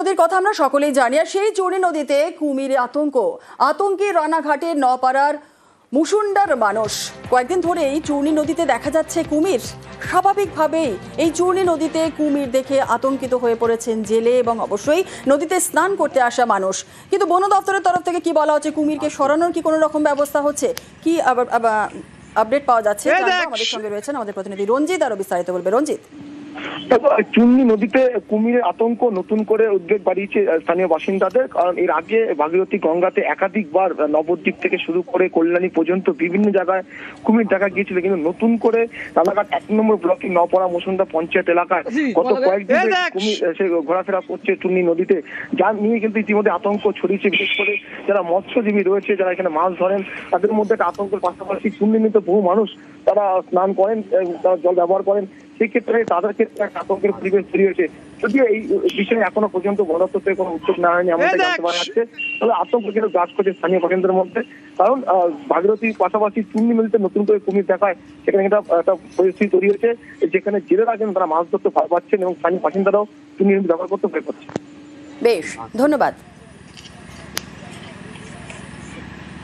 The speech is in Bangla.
নদীর কথা আমরা সকলেই জানি, আর সেই চূর্ণী নদীতে কুমিরের আতঙ্কে রানাঘাটের নপাড়ার মুসুন্ডার মানুষ। কয়েকদিন ধরেই চূর্ণী নদীতে দেখা যাচ্ছে কুমির। স্বাভাবিকভাবেই এই চূর্ণী নদীতে কুমির দেখে আতঙ্কিত হয়ে পড়েছেন জেলে এবং অবশ্যই নদীতে স্নান করতে আসা মানুষ। কিন্তু বন দপ্তরের তরফ থেকে কি বলা হচ্ছে, কুমিরকে সরানোর কি কোনো রকম ব্যবস্থা হচ্ছে, কি আপডেট পাওয়া যাচ্ছে? আমাদের সঙ্গে রয়েছেন আমাদের প্রতিনিধি রঞ্জিত, আরো বিস্তারিত বলবে রঞ্জিত। চূর্ণী নদীতে কুমিরের আতঙ্ক নতুন করে উদ্বেগ বাড়িয়েছে স্থানীয় বাসিন্দাদের। কারণ এর আগে ভাগীরথী গঙ্গাতে একাধিকবার নবদ্বীপ থেকে শুরু করে কল্যাণী পর্যন্ত বিভিন্ন জায়গায় কুমির দেখা গিয়েছিল, কিন্তু নতুন করে রানাঘাট 1 নম্বর ব্লকের নপাড়া মুসুন্ডা পঞ্চায়েত এলাকায় গত কয়েকদিন কুমির সে ঘোরাফেরা করছে চূর্ণী নদীতে, যা নিয়ে কিন্তু ইতিমধ্যে আতঙ্ক ছড়িয়েছে। বিশেষ করে যারা মৎস্যজীবী রয়েছে, যারা এখানে মাছ ধরেন, তাদের মধ্যে একটা আতঙ্কের পাশাপাশি চূর্ণী নদীতে বহু মানুষ তারা স্নান করেন, তারা জল ব্যবহার করেন, সেক্ষেত্রে তাদের ক্ষেত্রে একটা আতঙ্কের পরিবেশ তৈরি হয়েছে। যদিও এই বিষয়ে এখনো পর্যন্ত বন দপ্তর থেকে কোনো উদ্যোগ নেওয়া হয়নি এমনটা জানতে পারা যাচ্ছে, তবে আতঙ্ক কিন্তু কাজ করছে স্থানীয় বাসিন্দাদের মধ্যে। কারণ ভাগীরথীর পাশাপাশি চূর্ণী নদীতে নতুন করে কুমির দেখায় সেখানে একটা পরিস্থিতি তৈরি হয়েছে, যেখানে জেলেরা কিন্তু তারা মাছ ধরতে ভয় পাচ্ছেন এবং স্থানীয় বাসিন্দারাও চূর্ণী নদী ব্যবহার করতে ভয় পাচ্ছে। বেশ, ধন্যবাদ।